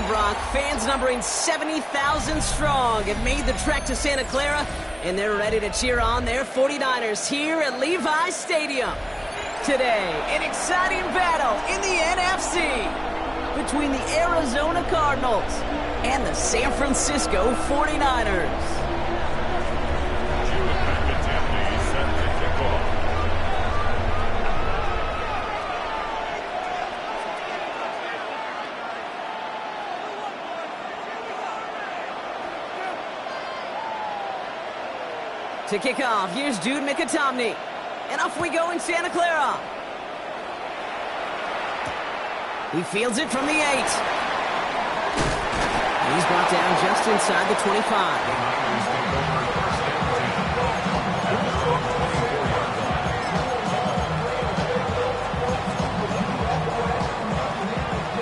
Brock. Fans numbering 70,000 strong have made the trek to Santa Clara, and they're ready to cheer on their 49ers here at Levi's Stadium. Today, an exciting battle in the NFC between the Arizona Cardinals and the San Francisco 49ers. To kick off, here's Jude McAtomney. And off we go in Santa Clara. He fields it from the 8. He's brought down just inside the 25.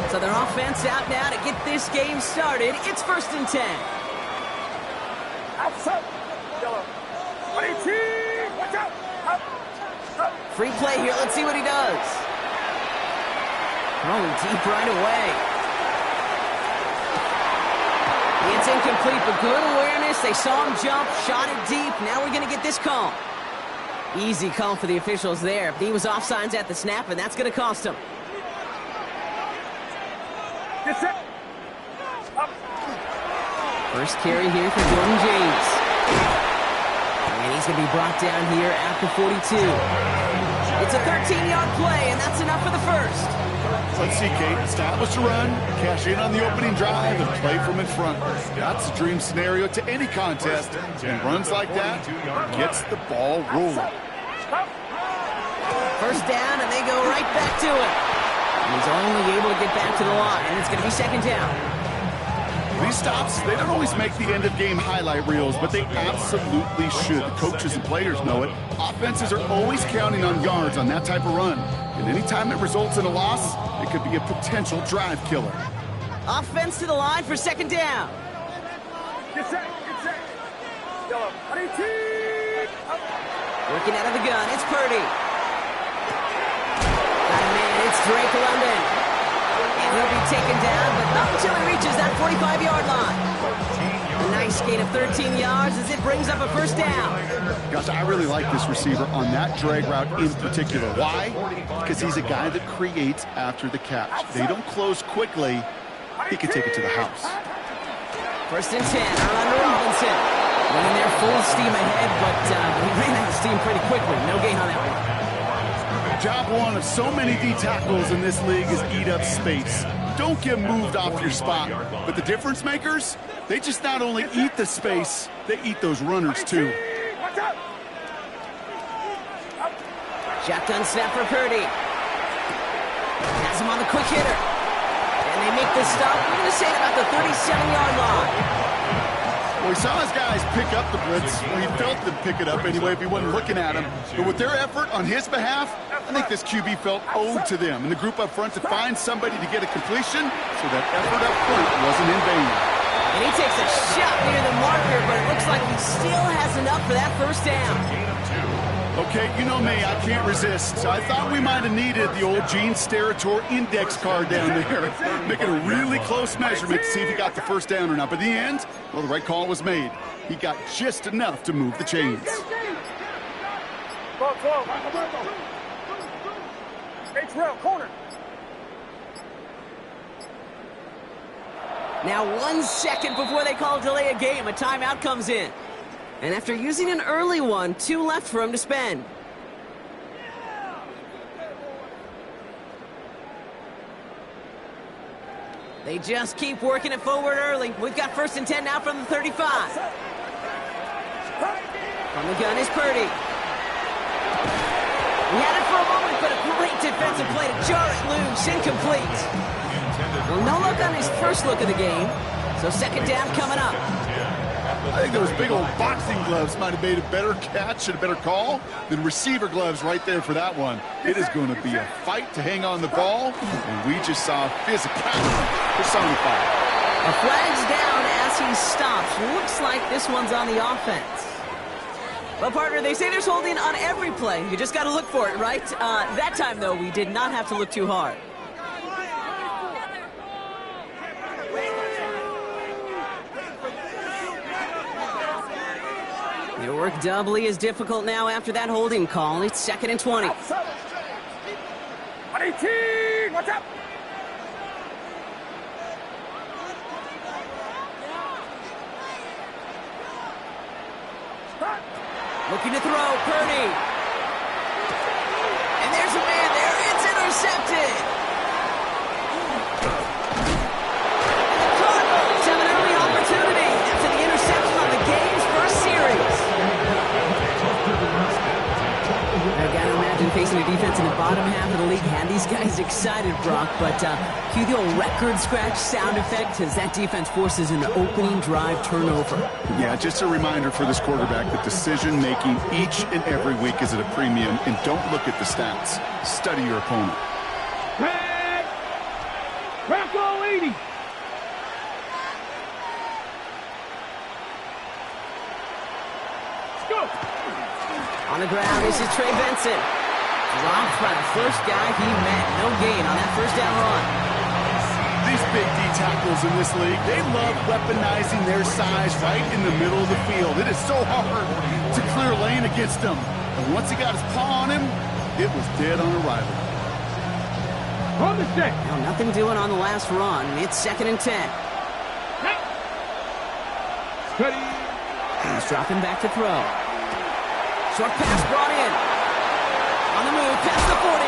So their offense out now to get this game started. It's 1st and 10. Free play here. Let's see what he does. Throwing deep right away. It's incomplete, but good awareness. They saw him jump, shot it deep. Now we're going to get this call. Easy call for the officials there. He was offsides at the snap, and that's going to cost him. First carry here for Jordan James. And he's going to be brought down here at the 42. It's a 13-yard play, and that's enough for the first. Let's see, Kate. Establish a run, cash in on the opening drive, and play from in front. That's a dream scenario to any contest. And runs like that gets the ball rolling. First down, and they go right back to it. He's only able to get back to the line, and it's going to be 2nd down. These stops, they don't always make the end-of-game highlight reels, but they absolutely should. The coaches and players know it. Offenses are always counting on yards on that type of run. And anytime it results in a loss, it could be a potential drive killer. Offense to the line for 2nd down. Get set. Working out of the gun, it's Purdy. Got a man, it's Drake London. And he'll be taken down, but not until he reaches that 45-yard line. A nice gain of 13 yards as it brings up a 1st down. Gosh, I really like this receiver on that drag route in particular. Why? Because he's a guy that creates after the catch. They don't close quickly. He can take it to the house. 1st and 10, Orlando Robinson. Went in there full steam ahead, but he ran out of steam pretty quickly. No gain on that one. Job one of so many D tackles in this league is eat up space. Don't get moved off your spot. But the difference makers, they just not only eat the space, they eat those runners too. Shotgun snap for Purdy. Has him on the quick hitter. And they make this stop. We're going to say at about the 37-yard line. Well, he saw his guys pick up the blitz. Well, he felt them pick it up anyway if he wasn't looking at him. But with their effort on his behalf, I think this QB felt owed to them and the group up front to find somebody to get a completion, so that effort up front wasn't in vain. And he takes a shot near the marker, but it looks like he still has enough for that 1st down. Okay, you know me, I can't resist. So I thought we might have needed the old Gene Steratore index card down there, making a really close measurement to see if he got the 1st down or not. But in the end, well, the right call was made. He got just enough to move the chains. Corner. Now 1 second before they call delay a game, a timeout comes in. And after using an early one, 2 left for him to spend. They just keep working it forward early. We've got 1st and 10 now from the 35. From the gun is Purdy. He had it for a moment, but a great defensive play to jar it loose. Incomplete. Well, no luck on his first look of the game, so 2nd down coming up. I think those big old boxing gloves might have made a better catch and a better call than receiver gloves right there for that one. It is going to be a fight to hang on the ball, and we just saw physicality personified. A flag's down as he stops. Looks like this one's on the offense. Well, partner, they say there's holding on every play. You just got to look for it, right? That time, though, we did not have to look too hard. Their work doubly as difficult now after that holding call. It's 2nd and 20. 18, watch out! Looking to throw, Purdy. And there's a man there. It's intercepted. And the Cardinals have an early opportunity after the interception on the game's first series. I gotta imagine facing a defense in the bottom half of the league had these guys excited, Brock, but cue the old record scratch sound effect as that defense forces an opening drive turnover. Yeah, just a reminder for this quarterback that decision-making each and every week is at a premium, and don't look at the stats. Study your opponent. Red! Bronco 80! Let's go! On the ground, this is Trey Benson. Dropped by the first guy he met. No gain on that first down run. These big D tackles in this league, they love weaponizing their size right in the middle of the field. It is so hard to clear lane against them. And once he got his paw on him, it was dead on arrival. On the stick! Now, nothing doing on the last run. It's 2nd and 10. Steady! He's dropping back to throw. Short pass brought in. On the move, past the 40.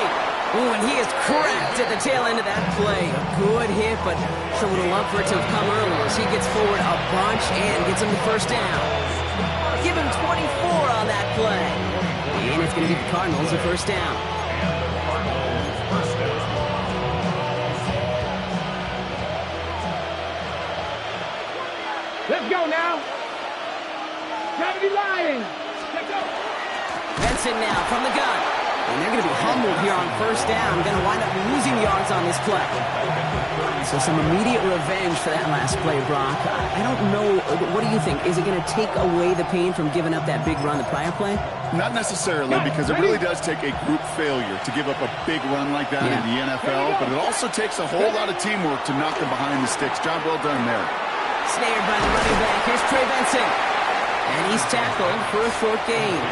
Ooh, and he is cracked at the tail end of that play. A good hit, but sure would have loved for it to have come earlier as he gets forward a bunch and gets him the first down. Give him 24 on that play. And it's going to give the Cardinals a first down. Let's go now! Gravity line! Let's go! Benson now from the gun. And they're going to be humbled here on first down. Going to wind up losing yards on this play. So some immediate revenge for that last play, Brock. I don't know. What do you think? Is it going to take away the pain from giving up that big run the prior play? Not necessarily, because it really does take a group failure to give up a big run like that in the NFL, but it also takes a whole lot of teamwork to knock them behind the sticks. Job well done there. Snared by the running back. Here's Trey Benson. And he's tackled for a short gain.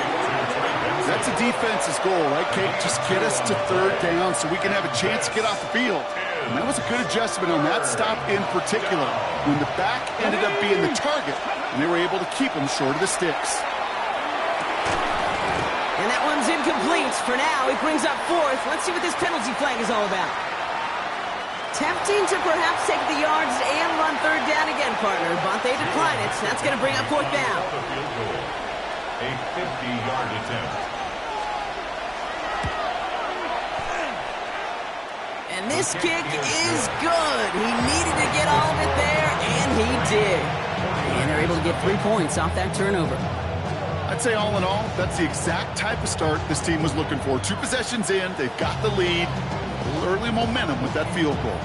That's a defense's goal, right, Kate? Just get us to third down so we can have a chance to get off the field. And that was a good adjustment on that stop in particular, when the back ended up being the target, and they were able to keep him short of the sticks. And that one's incomplete. For now, he brings up 4th. Let's see what this penalty flag is all about. Tempting to perhaps take the yards and run third down again, partner, but they decline it. So that's going to bring up 4th down. A 50-yard attempt. And this kick is good. He needed to get all of it there, and he did. And they're able to get 3 points off that turnover. I'd say all in all, that's the exact type of start this team was looking for. 2 possessions in, they've got the lead. A little early momentum with that field goal.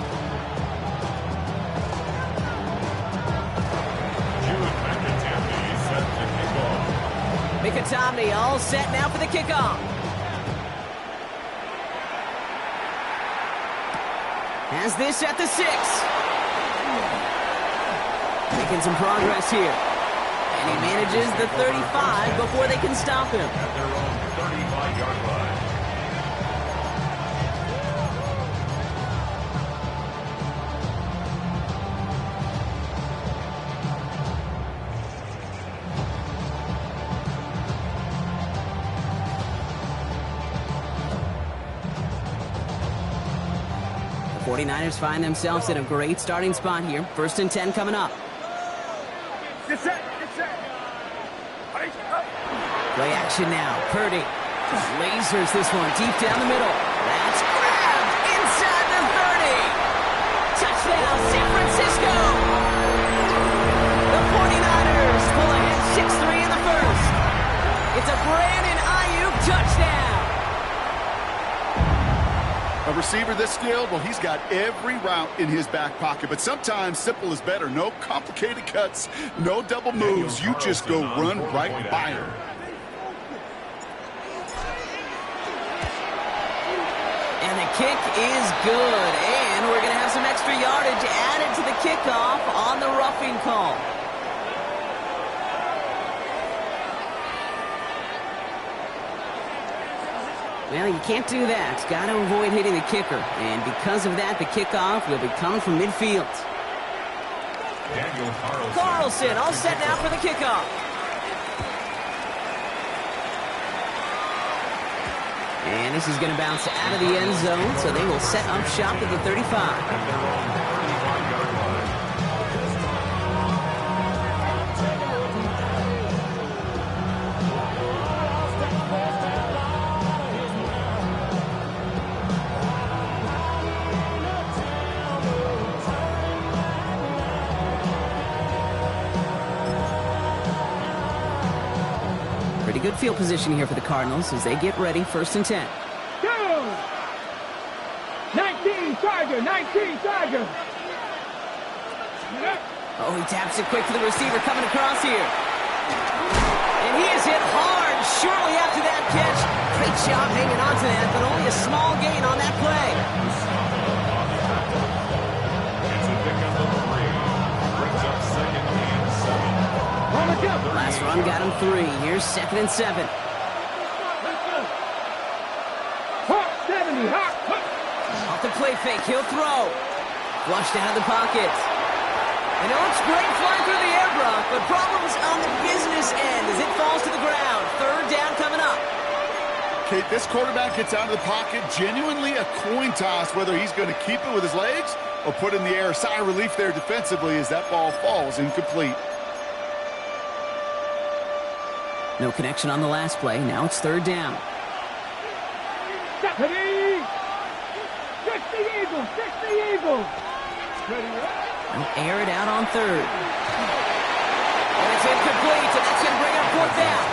Mickey all set now for the kickoff. Has this at the 6. Making some progress here. And he manages the 35 before they can stop him. At their own 35-yard line. The 49ers find themselves in a great starting spot here. 1st and 10 coming up. Get set! Get set! Play action now. Purdy lasers this one deep down the middle. That's grabbed inside the 30. Touchdown, San Francisco. The 49ers pull ahead 6-3 in the first. It's a Brandon Ayuk touchdown. A receiver this skilled, well, he's got every route in his back pocket, but sometimes simple is better. No complicated cuts, no double moves. You just go run right by him. And the kick is good, and we're going to have some extra yardage added to the kickoff on the roughing call. Well, you can't do that. Got to avoid hitting the kicker. And because of that, the kickoff will be coming from midfield. Daniel Carlson all set now for the kickoff. And this is going to bounce out of the end zone, so they will set up shop at the 35. Pretty good field position here for the Cardinals as they get ready, 1st and 10. 19 Charger, 19 Charger. Oh, he taps it quick to the receiver coming across here. And he is hit hard shortly after that catch. Great job hanging on to that, but only a small gain on that play. It's a pickup of 3. Brings up 2nd and 7. Last run got him 3. Here's 2nd and 7. Hawk 70, Hawk. Off the play fake, he'll throw. Flushed out of the pocket. And it looks great flying through the air, Brock, but problems on the business end as it falls to the ground. 3rd down coming up. Kate, this quarterback gets out of the pocket, genuinely a coin toss whether he's going to keep it with his legs or put it in the air. Sigh of relief there defensively as that ball falls incomplete. No connection on the last play. Now it's 3rd down. Deputy! 60 Eagles, 60 Eagles. They'll air it out on 3rd. And it's incomplete, and that's going to bring up 4th down.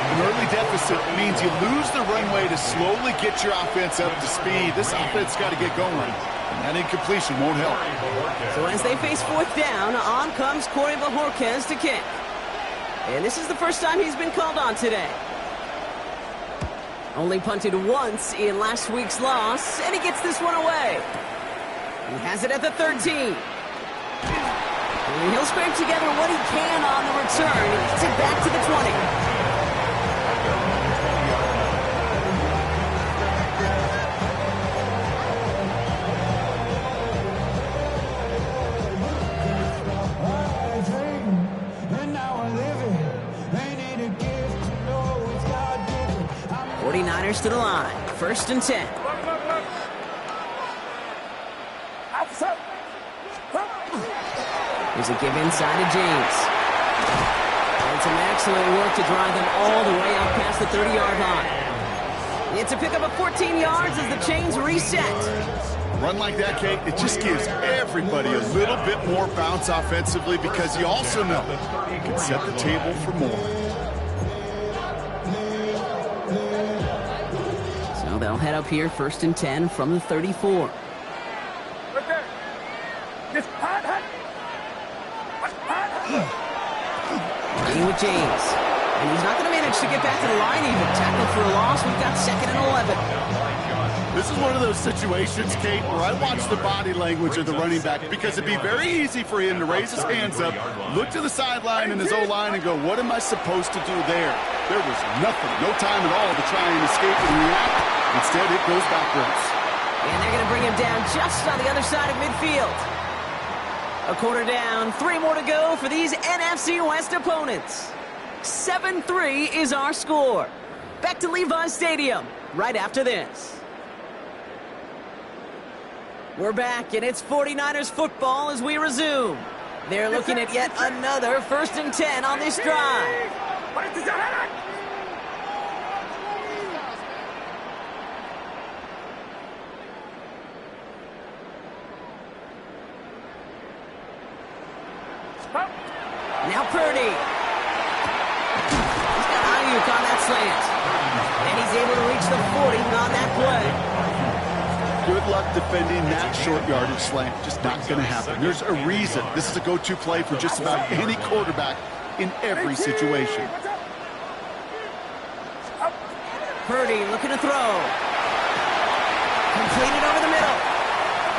An early deficit means you lose the runway to slowly get your offense up to speed. This offense got to get going, and that incompletion won't help. So as they face 4th down, on comes Corey Bajorquez to kick. And this is the first time he's been called on today. Only punted once in last week's loss, and he gets this one away. He has it at the 13. And he'll scrape together what he can on the return. He gets it back to the 20. To the line. 1st and 10. There's a give inside of James. And some excellent work to drive them all the way out past the 30-yard line. It's a pickup of 14 yards as the chains reset. A run like that, Kate, it just gives everybody a little bit more bounce offensively because you also know you can set the table for more. They'll head up here, 1st and 10 from the 34. Running with James. And he's not going to manage to get back to the line even. Tackled for a loss. We've got 2nd and 11. This is one of those situations, Kate, where I watch the body language of the running back because it'd be very easy for him to raise his hands up, look to the sideline and his O-line and go, what am I supposed to do there? There was nothing, no time at all to try and escape and react. Instead, it goes backwards. And they're going to bring him down just on the other side of midfield. A quarter down, 3 more to go for these NFC West opponents. 7-3 is our score. Back to Levi Stadium right after this. We're back, and it's 49ers football as we resume. They're looking at yet another 1st and 10 on this drive. Now Purdy. He's got Ayuk on that slant. And he's able to reach the 40 on that play. Good luck defending that short yardage slant. Just not going to happen. There's a reason. This is a go-to play for just about any quarterback in every situation. Purdy looking to throw. Completed over the middle.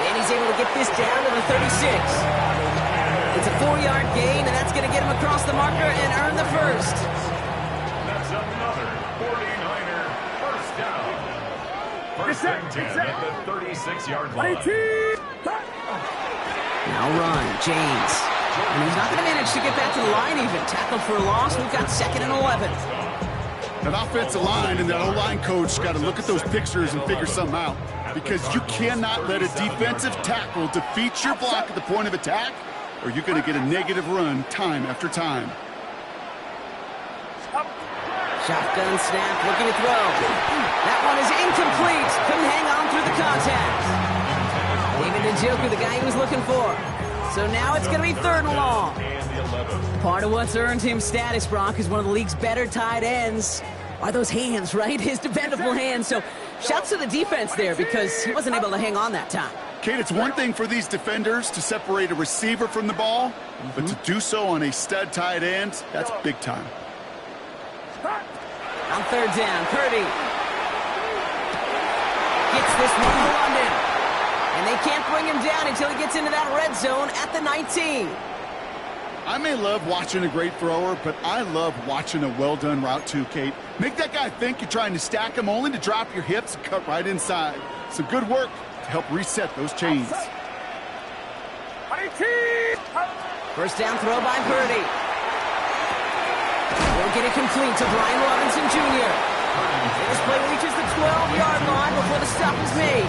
And he's able to get this down to the 36. It's a 4-yard gain, and that's going to get him across the marker and earn the first. That's another 49er first down. First and 10 at the 36-yard line. Now run, James. And he's not going to manage to get back to the line even. Tackle for a loss. We've got 2nd and 11. That offensive line and that O-line coach got to look at those pictures and figure something out. Because you cannot let a defensive tackle defeat your block at the point of attack, or you're going to get a negative run time after time. Shotgun snap, looking to throw. That one is incomplete. Couldn't hang on through the contact. David Njoku, the guy he was looking for. So now it's going to be 3rd and long. Part of what's earned him status, Brock, is one of the league's better tight ends. Are those hands, right? His dependable hands. So shouts to the defense there because he wasn't able to hang on that time. Kate, it's one thing for these defenders to separate a receiver from the ball, but to do so on a stud tight end, that's big time. On 3rd down, Purdy gets this one to London. And they can't bring him down until he gets into that red zone at the 19. I may love watching a great thrower, but I love watching a well-done route too, Kate. Make that guy think you're trying to stack him only to drop your hips and cut right inside. Some good work to help reset those chains. First down throw by Purdy. We'll get it complete to Brian Robinson Jr. This play reaches the 12-yard line before the stop is made.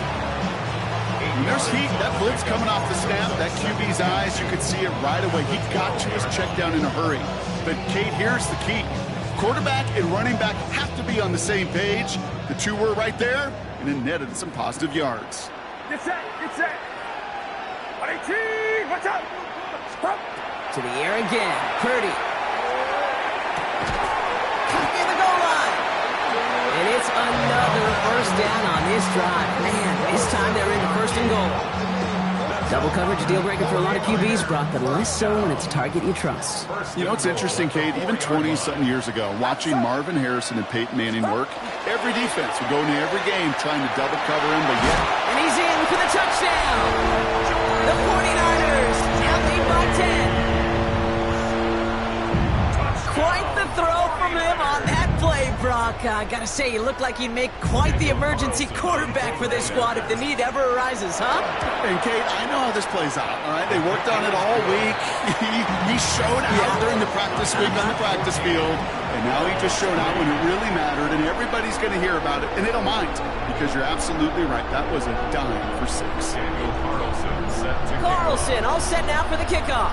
When there's heat, that blitz coming off the snap, that QB's eyes, you could see it right away. He got to his check down in a hurry. But, Kate, here's the key. Quarterback and running back have to be on the same page. The two were right there, and it netted some positive yards. Get set, get set. 18, watch out. To the air again, Purdy. In the goal line. And it's another first down on this drive. Man, this time they're into 1st and goal. Double coverage, deal breaker for a lot of QBs, Brock, but less so when it's a target you trust. You know, it's interesting, Kate, even 20-something years ago, watching Marvin Harrison and Peyton Manning work, every defense would go into every game trying to double cover him, but yet... And he's in for the touchdown. The 49ers now lead by 10. Quite the throw from him on that play, Brock. I gotta say, you look like he'd make quite the emergency quarterback for this squad if the need ever arises, huh? And, Kate, I know how this plays out, all right? They worked on it all week. He showed out during the practice week on the practice field, and now he just showed out when it really mattered, and everybody's going to hear about it, and they don't mind, because you're absolutely right. That was a dime for 6. Carlson all set now for the kickoff.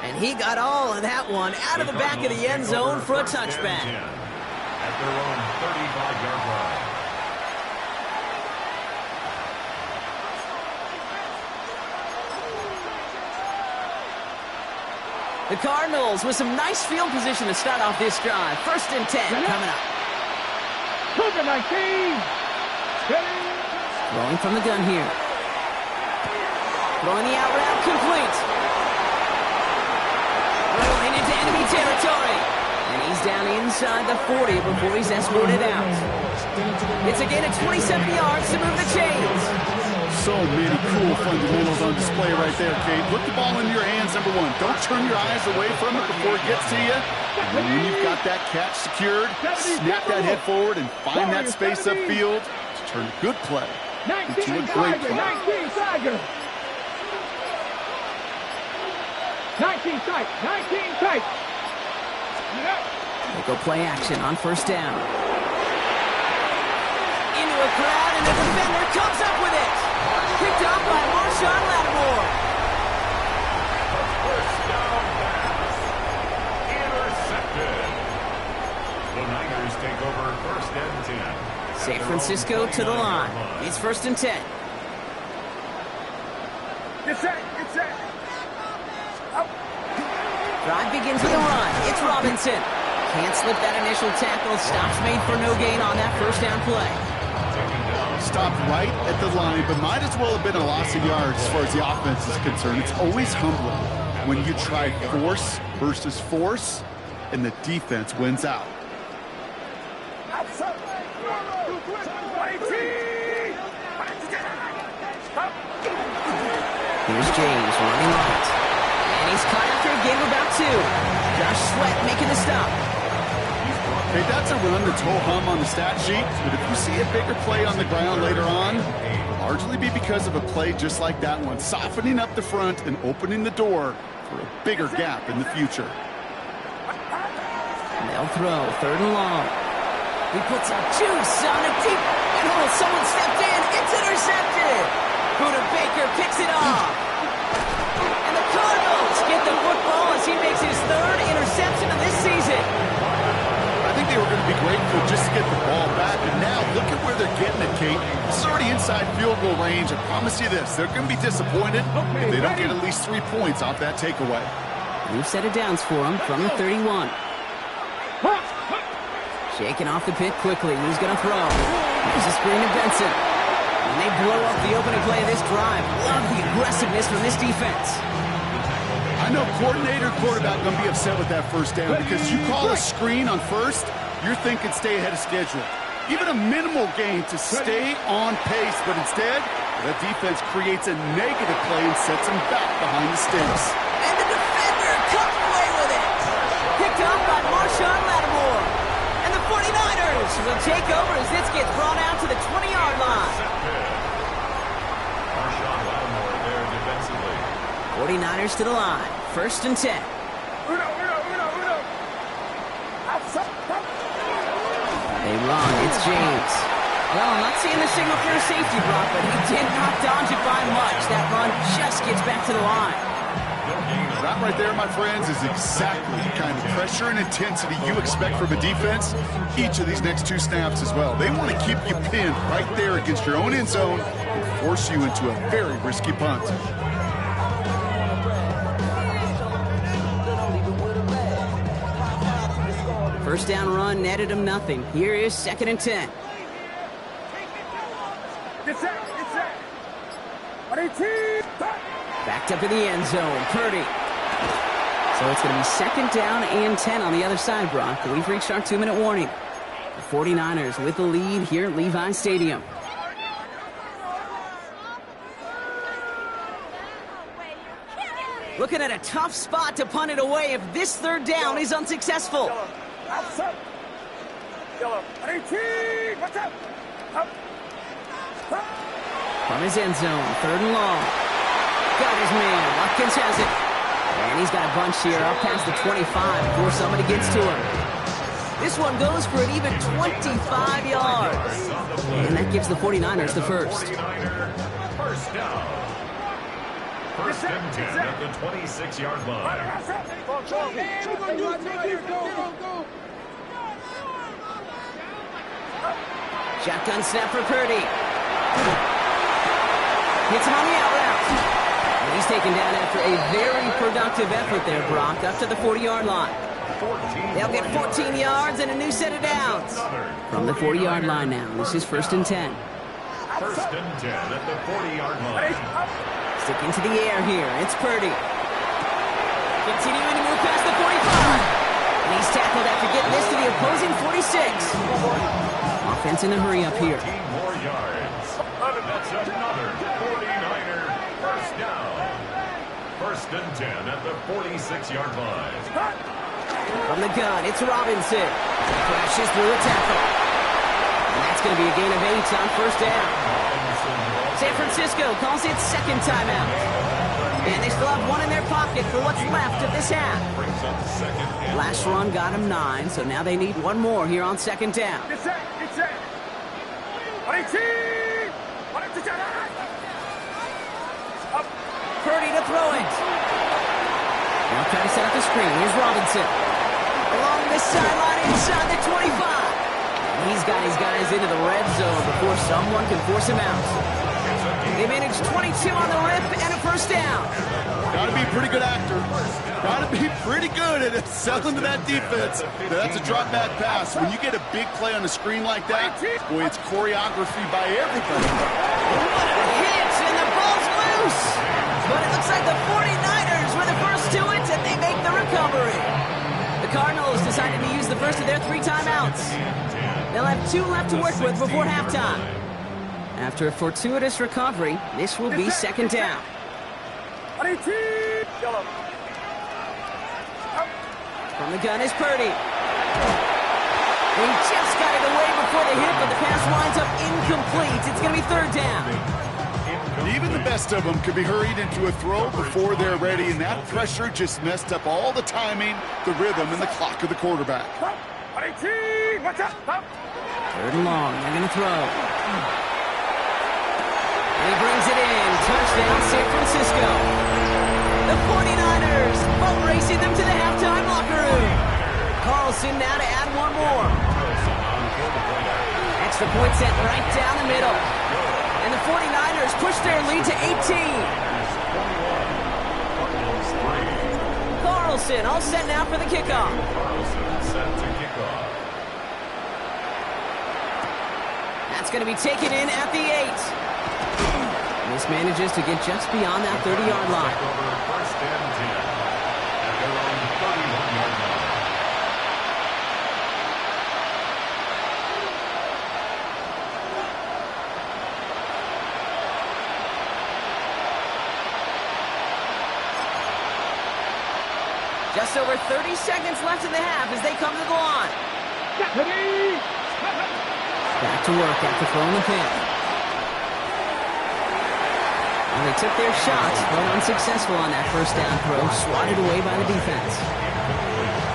And he got all of that one out of the back of the end zone for a touchback. At their own 35-yard line. The Cardinals with some nice field position to start off this drive. 1st and 10 coming up. Cougar 19. Throwing from the gun here. Throwing the out route complete. Rolling into enemy territory. And he's down inside the 40 before he's escorted out. It's a gain of 27 yards to move the chains. So many cool fundamentals on display right there, Kate. Put the ball into your hands, number one. Don't turn your eyes away from it before it gets to you. And when you've got that catch secured, snap that head forward and find that space upfield to turn a good play into a great play. 19 Tiger. 19 tight. 19 tight. They go play action on 1st down. Into a crowd, and the defender comes up with it. Picked up by Marshawn Lattimore. First down pass. Intercepted. The Niners take over 1st and 10. San Francisco to the line. It's 1st and 10. Get set. Get set. Drive begins with a run. It's Robinson. Can't slip that initial tackle. Stops made for no gain on that 1st down play. Stopped right at the line, but might as well have been a loss of yards as far as the offense is concerned. It's always humbling when you try force versus force, and the defense wins out. Here's James running right. And he's caught after a gain of about 2. Josh Sweat making the stop. Okay, that's a run that's ho-hum on the stat sheet, but if you see a bigger play on the ground later on, it'll largely be because of a play just like that one, softening up the front and opening the door for a bigger gap in the future. They'll throw, 3rd and long. He puts a juice on a deep hole. Someone stepped in. It's intercepted. Buda Baker picks it off. And the Cardinals get the football as he makes his 3rd interception of this season. I think they were going to be grateful just to get the ball back, and now look at where they're getting it, Kate. This is already inside field goal range. I promise you this, they're going to be disappointed if they don't get at least 3 points off that takeaway. New set of downs for him from the 31. Shaking off the pick quickly. Who's going to throw? There's a screen to Benson. And they blow up the opening play of this drive. Love the aggressiveness from this defense. I know coordinator quarterback going to be upset with that first down because you call a screen on first, you're thinking stay ahead of schedule. Even a minimal gain to stay on pace, but instead, the defense creates a negative play and sets him back behind the sticks. And the defender comes away with it. Picked up by Marshawn Lattimore. And the 49ers will take over as this gets brought out to the 20-yard line. Marshawn Lattimore there defensively. 49ers to the line. 1st and 10. They run. It's James. Well, I'm not seeing the signal for a safety, Brock, but he did not dodge it by much. That run just gets back to the line. That right there, my friends, is exactly the kind of pressure and intensity you expect from a defense each of these next 2 snaps as well. They want to keep you pinned right there against your own end zone and force you into a very risky punt. First down run netted him nothing. Here is 2nd and 10. Backed up in the end zone. Purdy. So it's going to be 2nd down and 10 on the other side, Brock. We've reached our 2-minute warning. The 49ers with the lead here at Levi Stadium. Looking at a tough spot to punt it away if this 3rd down is unsuccessful. From his end zone, 3rd and long. Got his man. Watkins has it. And he's got a bunch here up past the 25 before somebody gets to him. This one goes for an even 25 yards. And that gives the 49ers the first. First down. 1st and 10 at the 26-yard line. Shotgun snap for Purdy. Hits him on the out route. And he's taken down after a very productive effort there, Brock, up to the 40-yard line. They'll get 14 yards and a new set of downs. From the 40-yard line now, this is 1st and 10. 1st and 10 at the 40-yard line. Sticking to the air here, it's Purdy. Continuing to move past the 45. And he's tackled after getting this to the opposing 46. Offense in a hurry up here. 14 more yards. That's another 49er first down. 1st and 10 at the 46-yard line. From the gun, it's Robinson. Crashes through a tackle. And that's going to be a gain of 8 on 1st down. San Francisco calls it 2nd timeout. And they still have 1 in their pocket for what's left of this half. Last run got them 9, so now they need 1 more here on 2nd down. Purdy to throw it. Now trying to set up the screen. Here's Robinson. Along this sideline inside the 25. And he's got his guys into the red zone before someone can force him out. They managed 22 on the rip and a first down. Got to be a pretty good actor. Got to be pretty good at selling to that defense. That's a drop back pass. When you get a big play on the screen like that, boy, it's choreography by everybody. What a hit, and the ball's loose. But it looks like the 49ers were the first to it, and they make the recovery. The Cardinals decided to use the first of their 3 timeouts. They'll have 2 left to work with before halftime. After a fortuitous recovery, this will be 2nd down. From the gun is Purdy. He just got it away before the hit, but the pass winds up incomplete. It's going to be third down. Even the best of them could be hurried into a throw before they're ready, and that pressure just messed up all the timing, the rhythm, and the clock of the quarterback. Third and long. They're going to throw. And he brings it in. Touchdown, San Francisco. The 49ers boat racing them to the halftime locker room. Carlson now to add one more. Extra point set right down the middle. And the 49ers push their lead to 18. Carlson all set now for the kickoff. That's going to be taken in at the 8. This manages to get just beyond that 30-yard line. First and 10 at their own 31-yard line. Just over 30 seconds left in the half as they come to the line. Back to work after throwing the pin. And they took their shots, but unsuccessful on that first down throw, swatted away by the defense.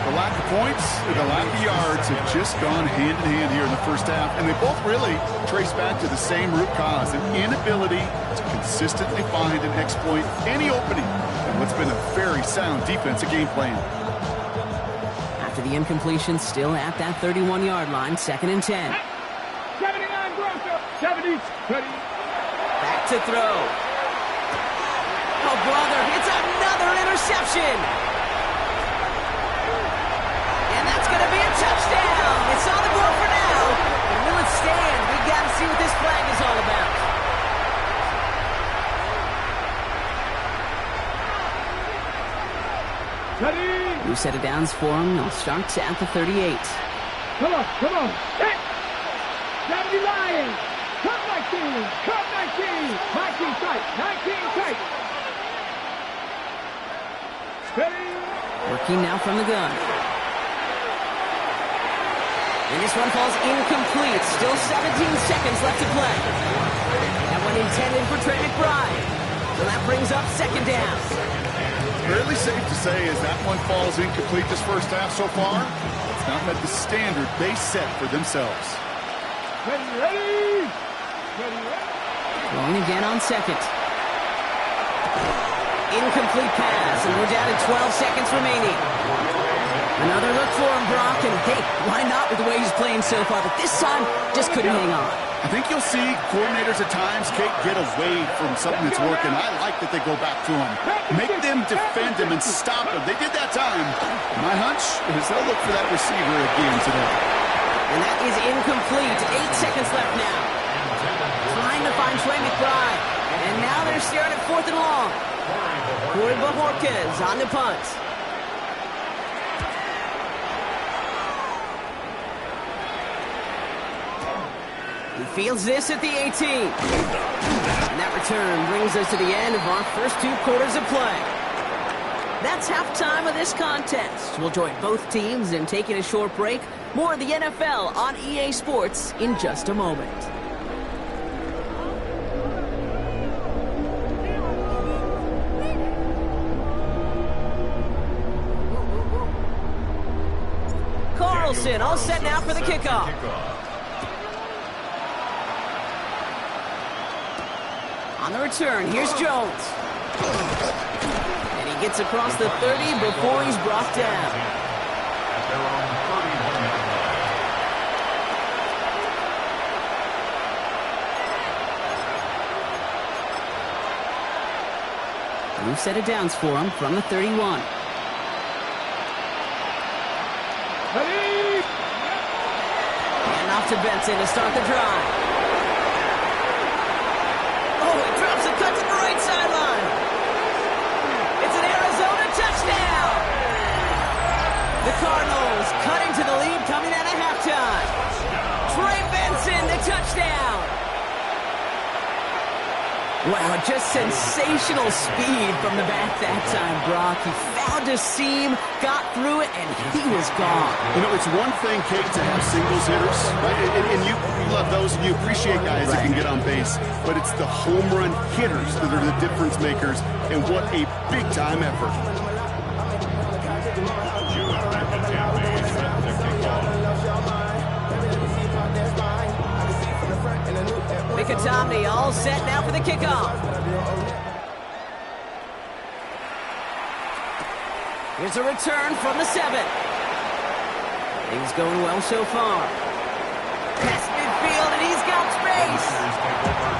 The lack of points and the lack of yards have just gone hand in hand here in the first half, and they both really trace back to the same root cause, an inability to consistently find and exploit any opening in what's been a very sound defensive game plan. After the incompletion, still at that 31-yard line, second and 10. 79 Grosso. 70. 30. Back to throw. Oh, brother, it's another interception. And that's going to be a touchdown. It's on the board for now. And will it stand? We've got to see what this flag is all about. Ready. New set of downs for him. They'll start at the 38. Come on. Hey. 70 Lions. Cut 19. Cut 19. 19 tight. 19 tight. Steady. Working now from the gun. And this one falls incomplete. Still 17 seconds left to play. That one intended for Trey McBride. So that brings up second down. Fairly safe to say as that one falls incomplete this first half so far, it's not met the standard they set for themselves. Ready. Throwing again on second. Incomplete pass, and we're down to 12 seconds remaining. Another look for him, Brock, and hey, why not with the way he's playing so far, but this time, just couldn't hang on. I think you'll see coordinators at times, Kate, get away from something that's working. I like that they go back to him. Make them defend him and stop him. They did that time. My hunch is they'll look for that receiver again today. And that is incomplete. 8 seconds left now. Trying to find Trey McBride. And now they're staring at fourth and long. Corey Bajorquez on the punt. He fields this at the 18. And that return brings us to the end of our first 2 quarters of play. That's halftime of this contest. We'll join both teams in taking a short break. More of the NFL on EA Sports in just a moment. Carlson all set now for the kickoff. On the return, here's Jones. And he gets across the 30 before he's brought down. At their own 31-yard line. New set of downs for him from the 31. Ready. And off to Benson to start the drive. Oh, he drops a cut to the right sideline. It's an Arizona touchdown. The Cardinals cutting to the lead coming out of halftime. Trey Benson, the touchdown. Wow, just sensational speed from the back that time, Brock. He found a seam, got through it, and he was gone. You know, it's one thing, Kate, to have singles hitters, right? And you love those, and you appreciate guys that can get on base. But it's the home run hitters that are the difference makers, and what a big-time effort. Mickey all set now for the kickoff. Here's a return from the 7th. Things going well so far. Past midfield, and he's got space.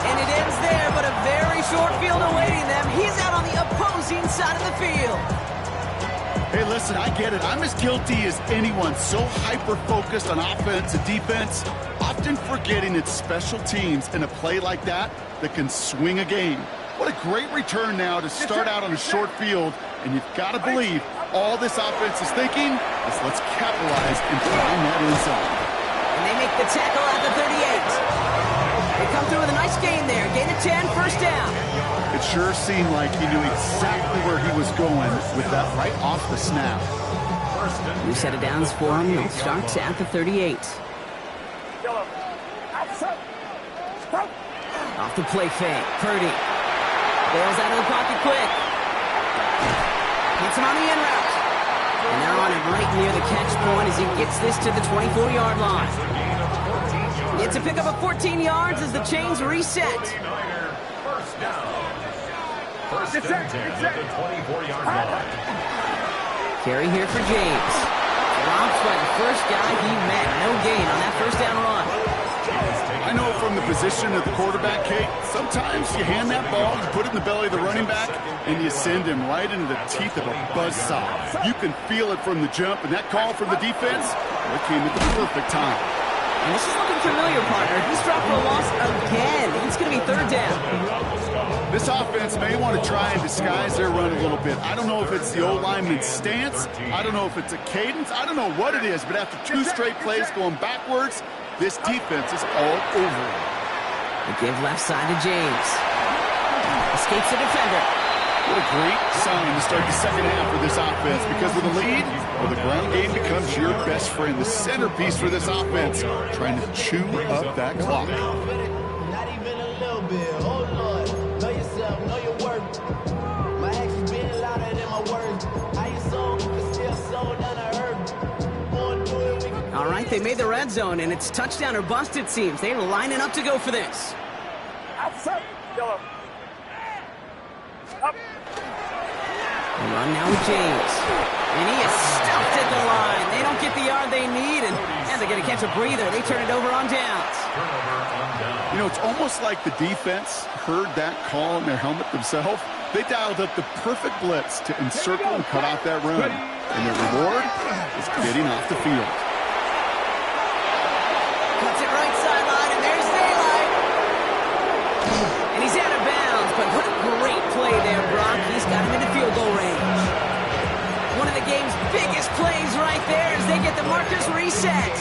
And it ends there, but a very short field awaiting them. He's out on the opposing side of the field. Hey, listen, I get it. I'm as guilty as anyone. So hyper-focused on offense and defense, often forgetting it's special teams in a play like that can swing a game. What a great return now to start out on a short field, and you've got to believe all this offense is thinking is let's capitalize and find that end zone. And they make the tackle at the 38. They come through with a nice gain there. Gain of 10, first down. It sure seemed like he knew exactly where he was going with that right off the snap. New set of downs for him. It starts at the 38. Off the play fake. Purdy bails out of the pocket quick. Hits him on the in route. And they're on him right near the catch point as he gets this to the 24-yard line. It's a pickup of 14 yards as the chains reset. First down. First and 10 at the 24-yard line. Carry here for James. Drops by the first guy he met. No gain on that first down run. I know from the position of the quarterback, Kate, sometimes you hand that ball, you put it in the belly of the running back, and you send him right into the teeth of a buzzsaw. You can feel it from the jump, and that call from the defense, it came at the perfect time. And this is looking familiar, partner. He's dropped for a loss again. It's going to be third down. This offense may want to try and disguise their run a little bit. I don't know if it's the old lineman's stance. I don't know if it's a cadence. I don't know what it is, but after 2 straight plays going backwards, this defense is all over it. The give left side to James. Escapes the defender. What a great sign to start the second half for this offense, because with a lead, well, the ground game becomes your best friend. The centerpiece for this offense, trying to chew up that clock. Not even a little bit. Oh, Lord. Know yourself, know your worth. My actions being louder than my words. I ain't sold, but still sold down to earth. All right, they made the red zone, and it's touchdown or bust, it seems. They're lining up to go for this. Run now with James. And he is stuffed at the line. They don't get the yard they need, and they're going to catch a breather. They turn it over on downs. You know, it's almost like the defense heard that call in their helmet themselves. They dialed up the perfect blitz to encircle and cut off that run. And their reward is getting off the field. Cuts it right sideline, and there's daylight. And he's out of bounds, but what a great play there, Brock. He's got him into field goal range. One of the game's biggest plays right there as they get the markers reset.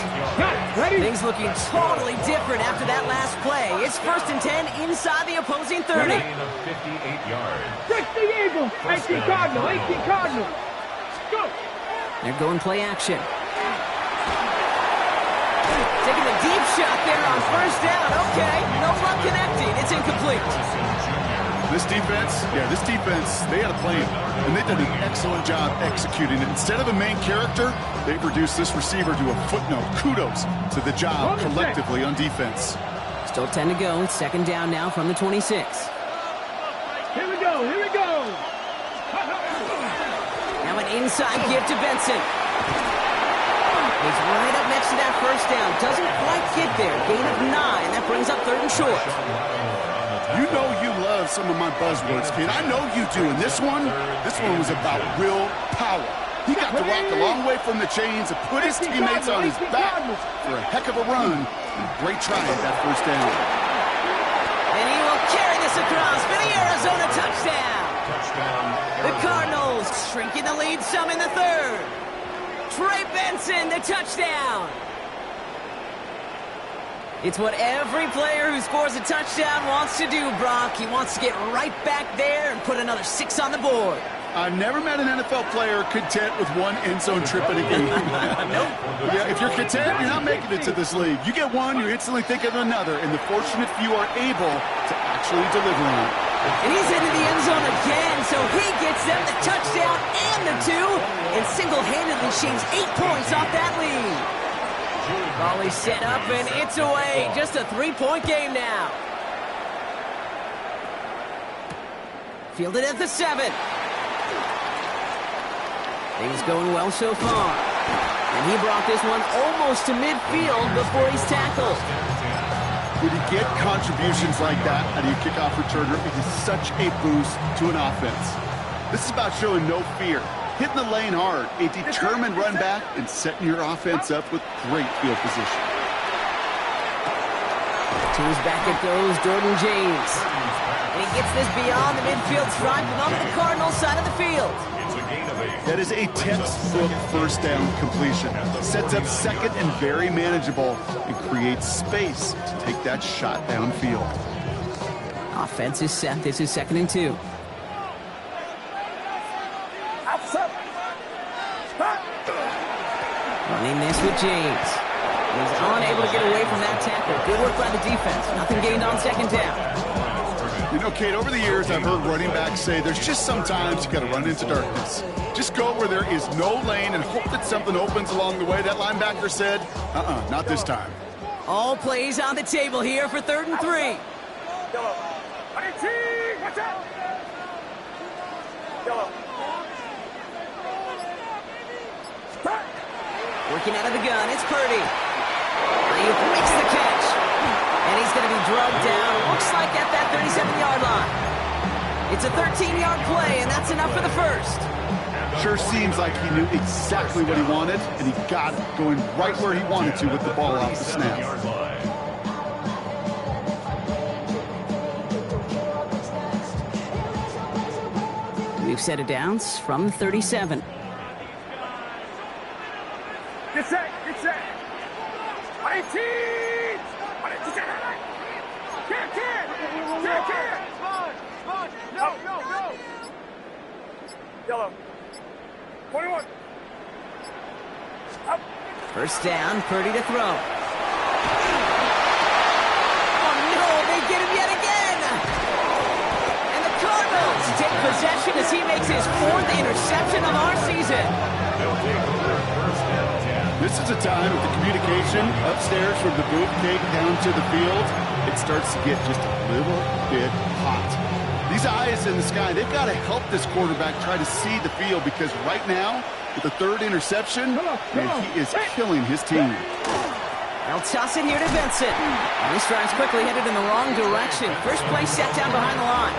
Ready? Things looking totally different after that last play. It's first and 10 inside the opposing 30. Gain of 58 yards. 60 Eagles, 18 Cardinal, 18 Cardinal. Go. They're going play action. Taking a deep shot there on first down. Okay, no luck connecting. It's incomplete. This defense, they had a plan, and they've done an excellent job executing it. Instead of a main character, they've reduced this receiver to a footnote. Kudos to the job collectively on defense. Still 10 to go. It's second down now from the 26. Here we go, here we go. Now an inside give to Benson. He's right up next to that first down. Doesn't quite get there. Gain of 9. That brings up third and short. You know you love some of my buzzwords, kid. I know you do. And this one was about real power. He got to rock a long way from the chains and put his teammates on his back for a heck of a run. And great try at that first down. And he will carry this across for the Arizona touchdown. The Cardinals shrinking the lead some in the third. Trey Benson, the touchdown. It's what every player who scores a touchdown wants to do, Brock. He wants to get right back there and put another 6 on the board. I've never met an NFL player content with one end zone trip in a game. Nope. Yeah, if you're content, you're not making it to this league. You get one, you instantly think of another, and the fortunate few are able to actually deliver on it. And he's into the end zone again, so he gets them the touchdown and the 2, and single-handedly shaves 8 points off that lead. Volley set up, and it's away. Just a 3-point game now. Fielded at the 7. Things going well so far. And he brought this one almost to midfield before he's tackled. When you get contributions like that out of your kickoff returner, it is such a boost to an offense. This is about showing no fear, hitting the lane hard, a determined run back, and setting your offense up with great field position. To his back it goes, Jordan James. And he gets this beyond the midfield stripe and onto the Cardinals side of the field. That is a textbook first down completion. Sets up second and very manageable and creates space to take that shot downfield. Offense is set. This is 2nd and 2. Running this with James. He's unable to get away from that tackle. Good work by the defense. Nothing gained on 2nd down. You know, Kate, over the years, I've heard running backs say there's just sometimes you got to run into darkness. Just go where there is no lane and hope that something opens along the way. That linebacker said, not this time. All plays on the table here for 3rd and 3. Watch out! Working out of the gun, it's Purdy. Ayuk makes the catch. And he's going to be drugged down, looks like at that 37-yard line. It's a 13-yard play, and that's enough for the first. Sure seems like he knew exactly what he wanted, and he got it going right where he wanted to with the ball off the snap. We've set it down from 37. Get set! Get set! 18! No! Yellow. 21. Up. First down, Purdy to throw. Oh no, they get him yet again! And the Cardinals take possession as he makes his 4th interception of our season. This is a time with the communication upstairs from the booth cake down to the field. It starts to get just a little bit hot. These eyes in the sky, they've got to help this quarterback try to see the field because right now, with the 3rd interception, man, he is killing his team. They'll toss it here to Benson. And this drive's quickly headed in the wrong direction. First play set down behind the line.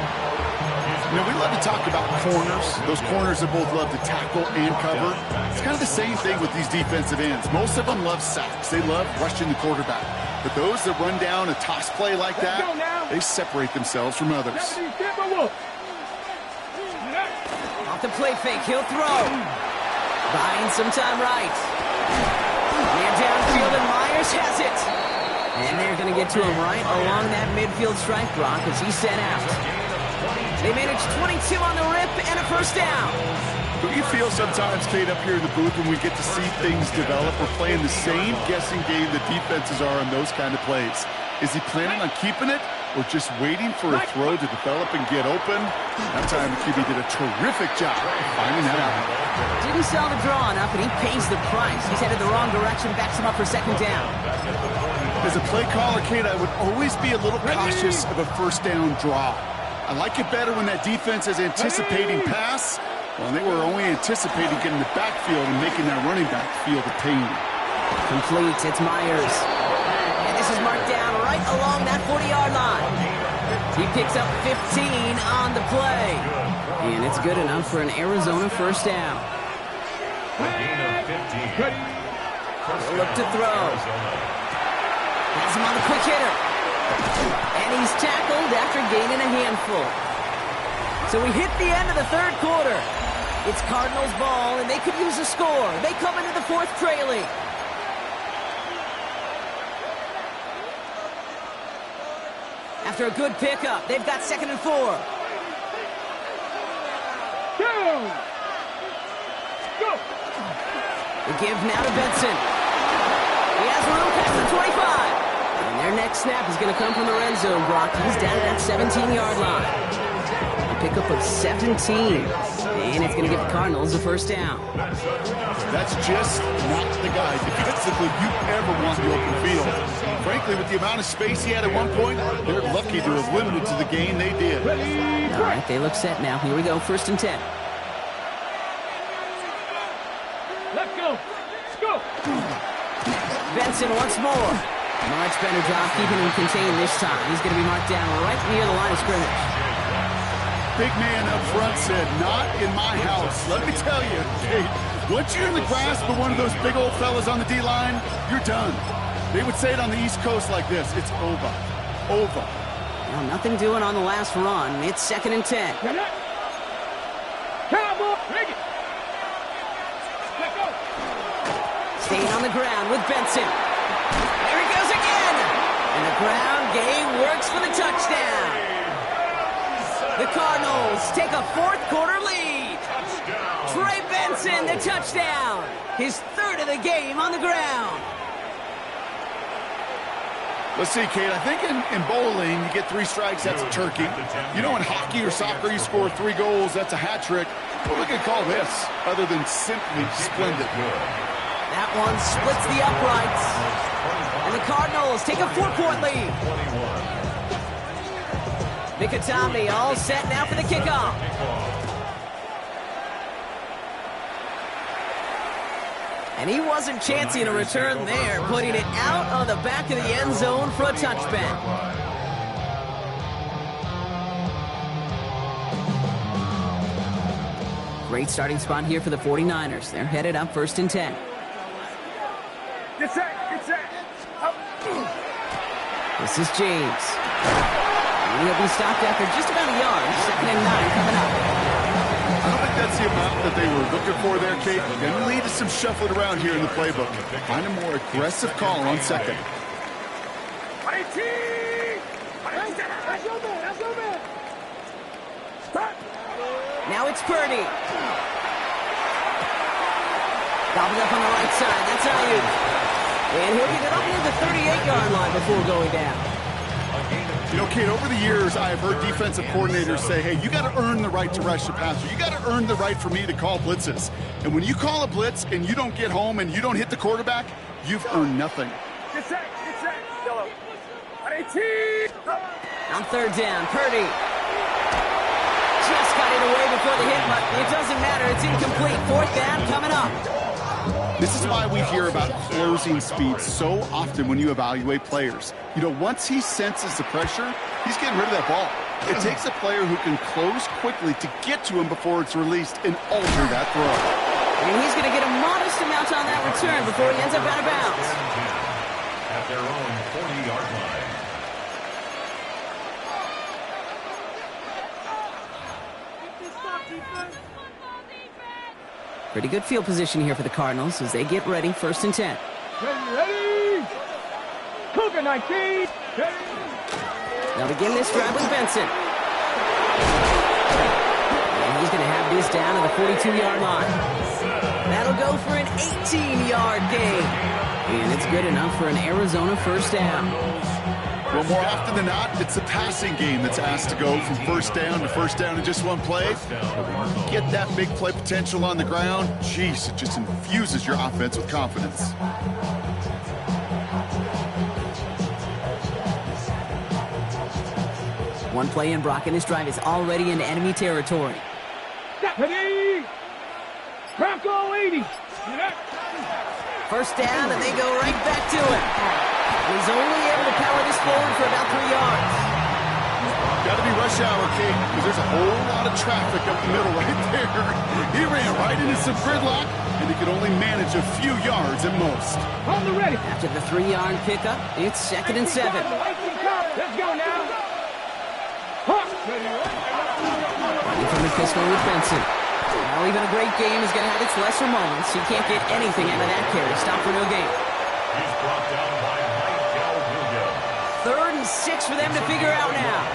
You know, we love to talk about corners. Those corners that both love to tackle and cover. It's kind of the same thing with these defensive ends. Most of them love sacks. They love rushing the quarterback. But those that run down a toss play like that, they separate themselves from others. Off the play fake, he'll throw. Buying some time right. Man downfield, and Myers has it. And they're going to get to him right along that midfield stripe, Brock, as he's sent out. They manage 22 on the rip and a first down. Don't you feel sometimes, Kate, up here in the booth when we get to see things develop? We're playing the same guessing game the defenses are on those kind of plays. Is he planning on keeping it or just waiting for a throw to develop and get open? That time the QB did a terrific job finding that out. Didn't sell the draw enough, and he pays the price. He's headed the wrong direction, backs him up for 2nd down. As a play caller, Kate, I would always be a little cautious of a first down draw. I like it better when that defense is anticipating pass. Well, they were only anticipating getting the backfield and making that running back feel the pain. Complete, it's Myers. And this is marked down right along that 40-yard line. He picks up 15 on the play. And it's good enough for an Arizona first down. He'll look to throw. Has him on the quick hitter. And he's tackled after gaining a handful. So we hit the end of the 3rd quarter. It's Cardinals ball, and they could use a score. They come into the 4th trailing. After a good pickup, they've got 2nd and 4. Go! Go! The give now to Benson. He has room past the 25. And their next snap is going to come from the red zone, Brock. He's down at that 17-yard line. A pickup of 17. And it's going to give the Cardinals a first down. That's just not the guy defensively you ever want in the open field. Frankly, with the amount of space he had at one point, they're lucky to have limited to the gain they did. All right, they look set now. Here we go, 1st and 10. Let's go! Let's go! Benson once more. Much better job keeping him contained this time. He's going to be marked down right near the line of scrimmage. Big man up front said, not in my house. Let me tell you, Kate, once you're in the grasp of one of those big old fellas on the D-line, you're done. They would say it on the East Coast like this, it's over. Over. Well, nothing doing on the last run. It's 2nd and 10. Cowboy! Bring it! Let go! Staying on the ground with Benson. There he goes again! And the ground game works for the touchdown. The Cardinals take a 4th quarter lead. Trey Benson, the touchdown. His 3rd of the game on the ground. Let's see, Kate, I think in bowling, you get 3 strikes, that's a turkey. You know, in hockey or soccer, you score 3 goals, that's a hat trick. What we could call this, other than simply splendid. That one splits the uprights. And the Cardinals take a 4-point lead. Mikatami all set now for the kickoff. And he wasn't chancing a return there, putting it out on the back of the end zone for a touchback. Great starting spot here for the 49ers. They're headed up 1st and 10. Get set! Get set! Up. This is James. And he'll be stopped after just about a yard. 2nd and 9 coming up. I don't think that's the amount that they were looking for there, Kate. Going to lead to some shuffling around here in the playbook. Find a more aggressive call on 2nd. Now it's Purdy. Gobbled up on the right side. That's Ayuk. And he'll get it up near the 38-yard line before going down. You know, Kate, over the years, I have heard defensive coordinators say, hey, you got to earn the right to rush the passer. You got to earn the right for me to call blitzes. And when you call a blitz and you don't get home and you don't hit the quarterback, you've earned nothing. Get set! Get set! Yellow. On 3rd down, Purdy. Just got it away before the hit, but it doesn't matter. It's incomplete. 4th down coming up. This is why we hear about closing speed so often when you evaluate players. You know, once he senses the pressure, he's getting rid of that ball. It takes a player who can close quickly to get to him before it's released and alter that throw. And he's going to get a modest amount on that return before he ends up out of bounds. At their own 40-yard line. Pretty good field position here for the Cardinals as they get ready, 1st and 10. Ready! Cougar 19! They'll begin this drive with Benson. And he's going to have this down at the 42-yard line. That'll go for an 18-yard gain. And it's good enough for an Arizona 1st down. Well, more often than not, it's the passing game that's asked to go from 1st down to 1st down in just one play. Get that big play potential on the ground, geez, it just infuses your offense with confidence. One play in, Brock, and this drive is already into enemy territory. Ready! Bronco 80! 1st down, and they go right back to it. And he's only able to power this forward for about 3 yards. Got to be rush hour, Kate, because there's a whole lot of traffic up the middle right there. He ran right into some gridlock, and he could only manage a few yards at most. On the ready! After the 3-yard pickup, it's 2nd and 7. Let's go now! Running from the pistol with Benson. Well, even a great game is going to have its lesser moments. He can't get anything out of that carry. Stop for no gain. He's brought down by Mike Calhoun. 3rd and of 6 for them to figure out now.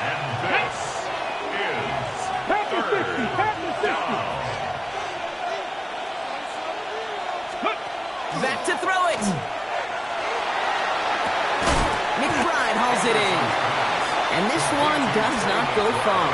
And this is third down. Back to throw it. McBride hauls it in. And this one does not go far.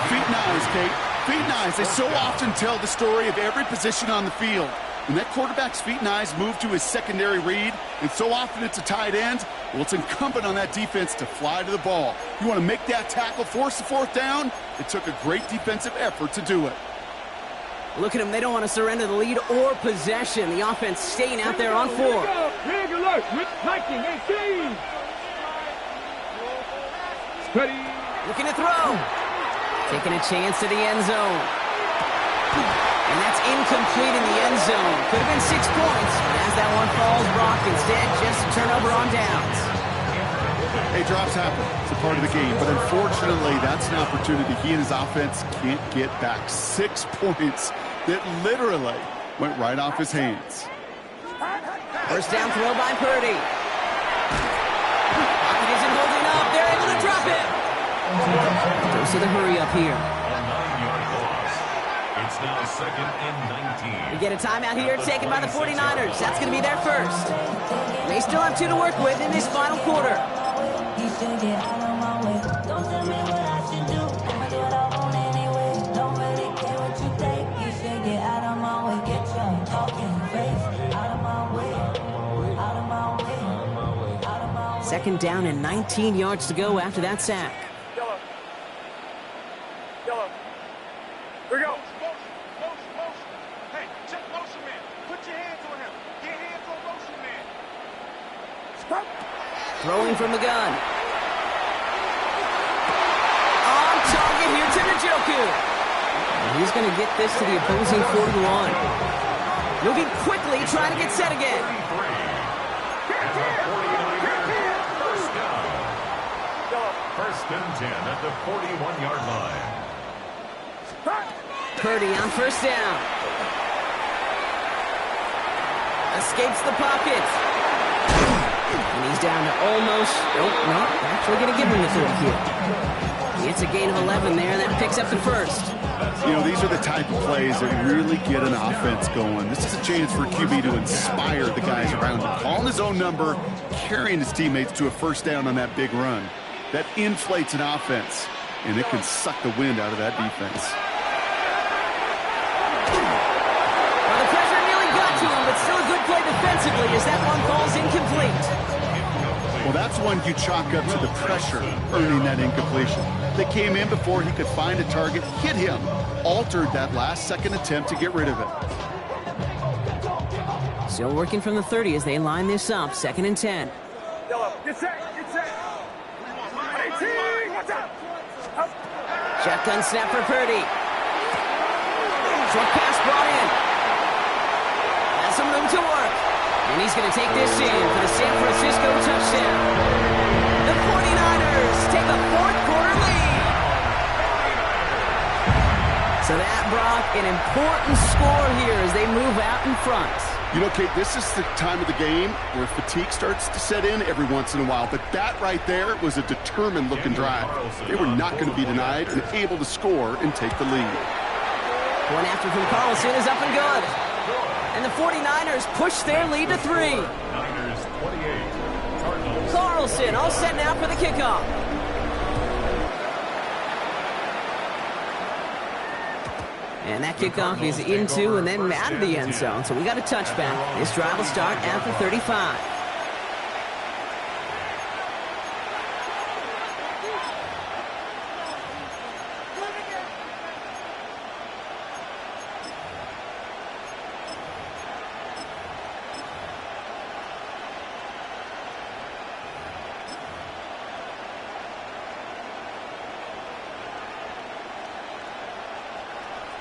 Feet and eyes, Kate. Feet and eyes. They so often tell the story of every position on the field. When that quarterback's feet and eyes move to his secondary read, and so often it's a tight end, well, it's incumbent on that defense to fly to the ball. You want to make that tackle, force the 4th down? It took a great defensive effort to do it. Look at them. They don't want to surrender the lead or possession. The offense staying out there on 4. Rig alert with Viking 18. Steady. Looking to throw. Taking a chance to the end zone. And that's incomplete in the end zone. Could have been 6 points. But as that one falls, Brock instead just a turnover on downs. Hey, drops happen. It's a part of the game. But unfortunately, that's an opportunity he and his offense can't get back. 6 points that literally went right off his hands. First down throw by Purdy. Pocket isn't holding up. They're able to drop it. Goes to the hurry up here. A 9-yard loss. It's now 2nd and 19. We get a timeout here taken by the 49ers. That's going to be their first. They still have 2 to work with in this final quarter. Second down and 19 yards to go after that sack. Yellow. Yellow. Here we go. Motion. Hey, check motion man. Put your hands on him. Get hands on motion man. Stop. Throwing from the gun. On target here to Njoku. And he's going to get this to the opposing 41. Moving quickly, trying to get set again. First and 10 at the 41-yard line. Purdy on first down. Escapes the pocket. And he's down to almost, actually going to give him the 30 here. It's a gain of 11 there, and that picks up the first. You know, these are the type of plays that really get an offense going. This is a chance for QB to inspire the guys around him. Calling his own number, carrying his teammates to a first down on that big run. That inflates an offense, and it can suck the wind out of that defense. Well, the pressure nearly got to him, but still a good play defensively as that one falls incomplete. Well, that's one you chalk up to the pressure earning that incompletion. They came in before he could find a target, hit him, altered that last-second attempt to get rid of it. Still working from the 30 as they line this up, 2nd and 10. Yellow. Get set. 18. Watch out. Up. Shotgun snap for Purdy. Short pass brought in. Has some room to work. And he's going to take this in for the San Francisco touchdown. The 49ers take a 4th quarter lead. So that, Brock, an important score here as they move out in front. You know, Kate, this is the time of the game where fatigue starts to set in every once in a while. But that right there was a determined-looking drive. They were not going to be denied and able to score and take the lead. One after from Carlson is up and good. And the 49ers push their lead to 3. Niners 28. Cardinals. Carlson all set now for the kickoff. And that kickoff is into and then out of the end zone. So we got a touchback. This drive will start at the 35.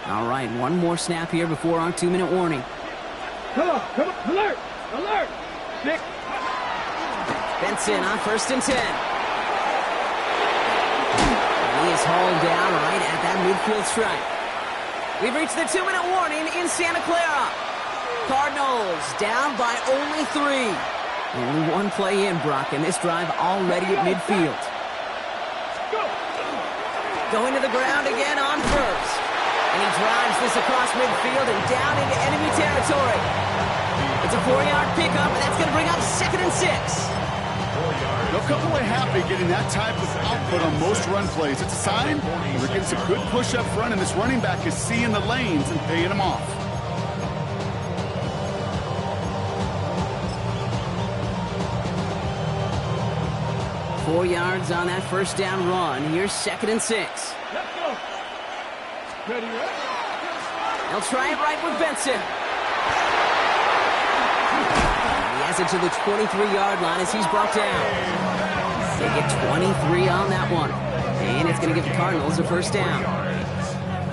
All right, one more snap here before our 2-minute warning. Come on, alert, 6. Benson on 1st and 10. He is hauled down right at that midfield stripe. We've reached the 2-minute warning in Santa Clara. Cardinals down by only 3. Only one play in, Brock, and this drive already at midfield. Going to the ground again on first. And he drives this across midfield and down into enemy territory. It's a 4-yard pickup, and that's going to bring up 2nd and 6. They'll come away happy getting that type of output on most run plays. It's a sign they're getting some good push up front, and this running back is seeing the lanes and paying them off. Four yards on that first down run. Here's 2nd and 6. Let's go. Ready, ready. They'll try it right with Benson. He has it to the 23-yard line as he's brought down. They get 23 on that one. And it's going to give the Cardinals a first down.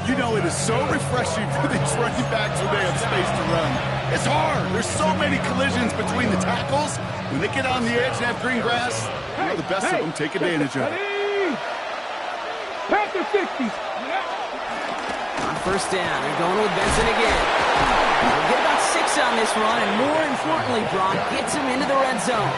You know, it is so refreshing for these running backs when they have space to run. It's hard. There's so many collisions between the tackles. When they get on the edge and have green grass, you know, the best of them take advantage of it. Panther 60. On first down, they're going with Benson again. They'll get about 6 on this run, and more importantly, Brock gets him into the red zone.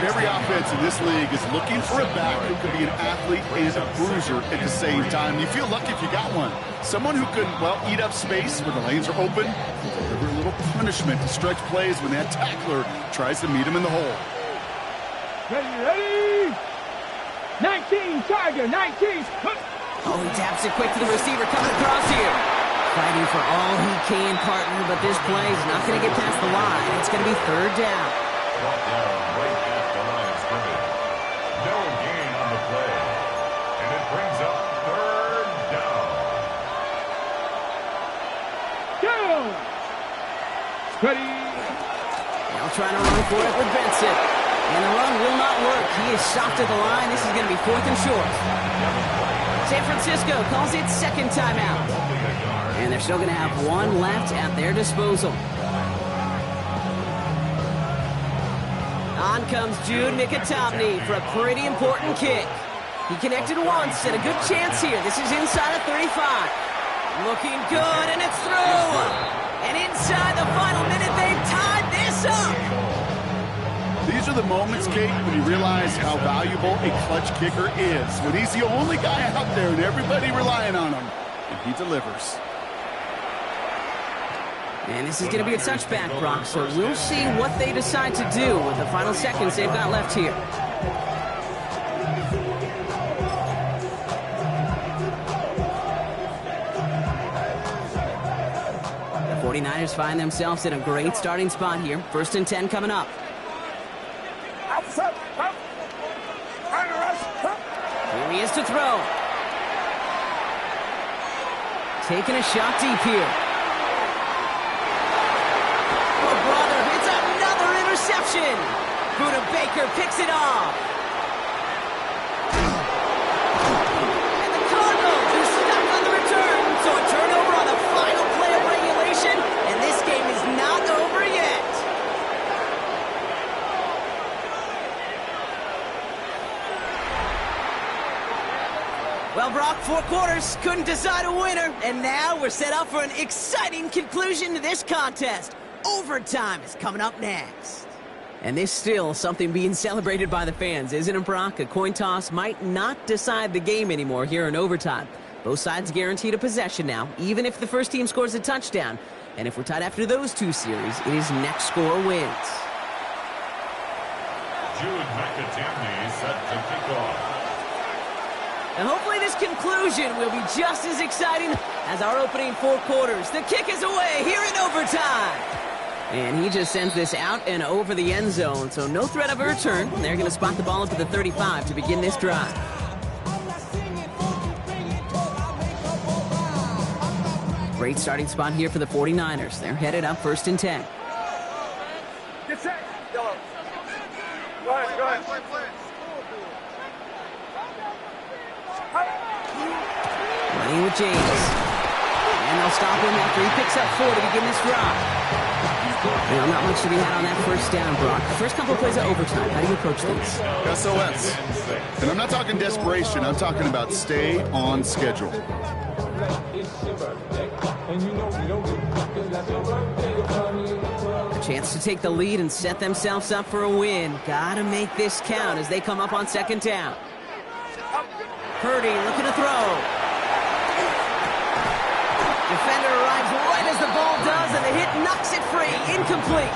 Every offense in this league is looking for a back who can be an athlete and a bruiser at the same time. You feel lucky if you got one. Someone who can, well, eat up space when the lanes are open, deliver a little punishment to stretch plays when that tackler tries to meet him in the hole. Ready, ready. 19, Tiger, 19. Oh, he taps it quick to the receiver coming across here. Fighting for all he can, partner, but this play is not going to get past the line. It's going to be 3rd down. Brought down right at the line of scrimmage. No gain on the play. And it brings up 3rd down. Go. Ready. Now trying to run for it with Benson. And the run will not work. He is stopped at the line. This is going to be 4th and short. San Francisco calls it 2nd timeout. And they're still going to have one left at their disposal. On comes Jude Nicotomney for a pretty important kick. He connected once and a good chance here. This is inside of 35. Looking good, and it's through. And inside the final minute, they've tied this up. These are the moments, Kate, when you realize how valuable a clutch kicker is. When he's the only guy out there and everybody relying on him, and he delivers. And this is going to be a touchback, Brock, so we'll see what they decide to do with the final seconds they've got left here. The 49ers find themselves in a great starting spot here. 1st and 10 coming up. Here he is to throw. Taking a shot deep here. Oh, brother, it's another interception. Buda Baker picks it off. And the Cardinals are stuck on the return. So a turnover on the final play of regulation. And this game is not over yet. Well, Brock, 4 quarters couldn't decide a winner, and now we're set up for an exciting conclusion to this contest. Overtime is coming up next. And there's still something being celebrated by the fans, isn't it, Brock? A coin toss might not decide the game anymore here in overtime. Both sides guaranteed a possession now, even if the first team scores a touchdown. And if we're tied after those 2 series, it is next score wins. Jude McAtamney set to kick off. And hopefully this conclusion will be just as exciting as our opening 4 quarters. The kick is away here in overtime. And he just sends this out and over the end zone, so no threat of a return. They're going to spot the ball up at the 35 to begin this drive. Great starting spot here for the 49ers. They're headed up 1st and 10. Get set. Yellow. Go ahead, go ahead. Running with James. And they'll stop him after he picks up 4 to begin this drive. Well, not much to be had on that first down, Brock. First couple of plays of overtime. How do you approach things? SOS. And I'm not talking desperation. I'm talking about stay on schedule. A Chance to take the lead and set themselves up for a win. Gotta make this count as they come up on second down. Purdy looking to throw. Defender arrives right as the ball does, and the hit knocks it free. Incomplete.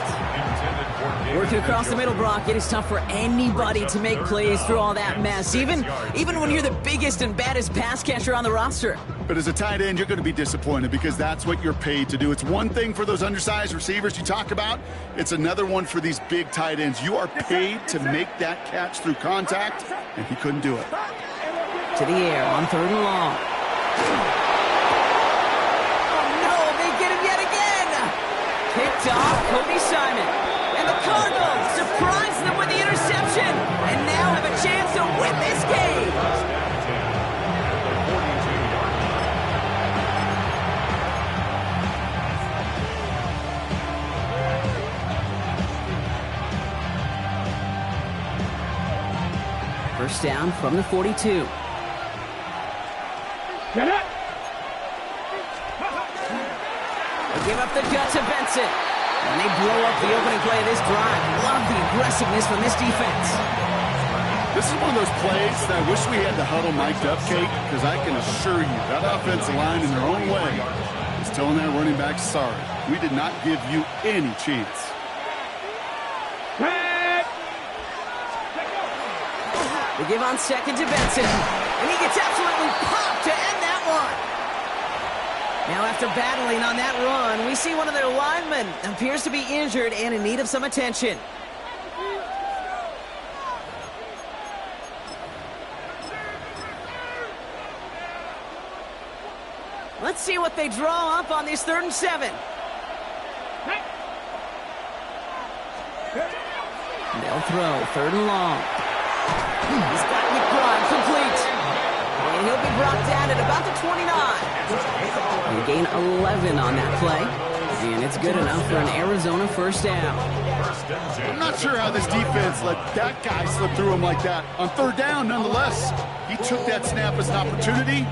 Working across the middle, Brock, it is tough for anybody to make plays through all that mess, even when you're the biggest and baddest pass catcher on the roster. But as a tight end, you're going to be disappointed because that's what you're paid to do. It's one thing for those undersized receivers you talk about. It's another one for these big tight ends. You are paid to make that catch through contact, and he couldn't do it. To the air on 3rd and long. Oh, no, they get him yet again. Picked off Cody Simon. And the Cardinals surprise them with the interception and now have a chance to win this game. First down from the 42. Get it! They give up the gut to Benson. And they blow up the opening play of this drive. Love the aggressiveness from this defense. This is one of those plays that I wish we had the huddle mic'd up, Kate, because I can assure you that offensive line in their own way is telling that running back, sorry, we did not give you any chance. They give on second to Benson. And he gets absolutely popped to end that one. Now after battling on that run, we see one of their linemen appears to be injured and in need of some attention. Let's see what they draw up on this 3rd and 7. They'll throw 3rd and long. He's got McBride complete. And he'll be brought down at about the 29. They gain 11 on that play. And it's good enough for an Arizona first down. I'm not sure how this defense let that guy slip through him like that. On 3rd down, nonetheless, he took that snap as an opportunity.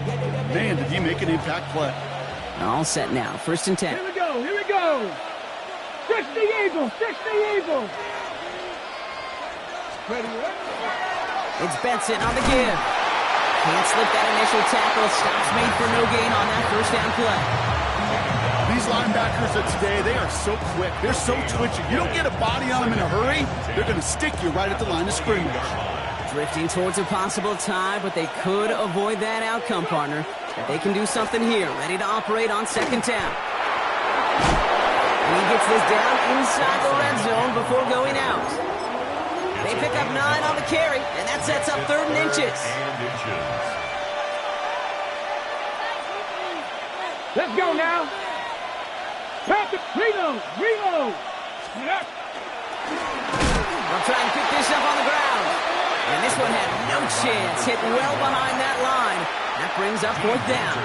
Man, did he make an impact play. All set now. 1st and 10. Here we go, here we go. 60 Eagles, 60 Eagles. It's Benson on the give. Can't slip that initial tackle. Stops made for no gain on that first down play. These linebackers of today, they are so quick. They're so twitchy. You don't get a body on them in a hurry, they're going to stick you right at the line of scrimmage. Drifting towards a possible tie, but they could avoid that outcome, partner. But they can do something here. Ready to operate on 2nd down. And he gets this down inside the red zone before going out. They pick up 9 on the carry, and that sets up 3rd and inches. Let's go now. Patrick, reload, reload. They'll try and pick this up on the ground. And this one had no chance. Hit well behind that line. That brings up 4th down.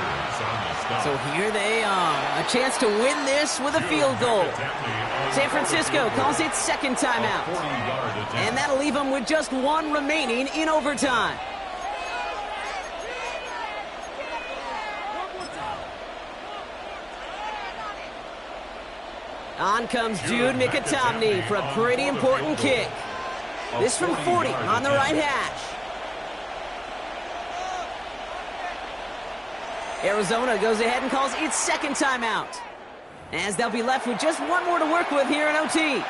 So here they are. A chance to win this with a field goal. San Francisco calls it 2nd timeout. And that'll leave them with just 1 remaining in overtime. On comes Jude Mikatomney for a pretty important kick. This from 40 on the right hash. Arizona goes ahead and calls its 2nd timeout, as they'll be left with just 1 more to work with here in OT.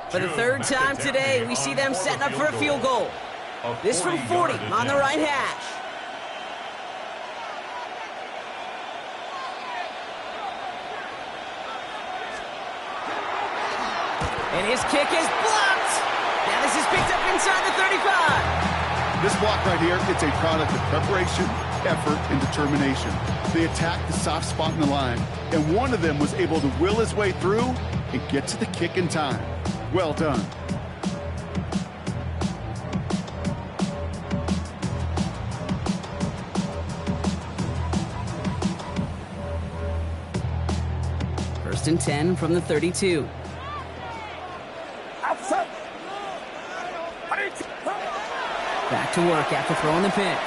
For the third time today, we see them setting up for a field goal. This from 40 on the right hash. And his kick is blocked. Now this is picked up inside the 35. This block right here, it's a product of preparation, effort, and determination. They attacked the soft spot in the line, and one of them was able to will his way through and get to the kick in time. Well done. First and 10 from the 32. Back to work after throwing the pick.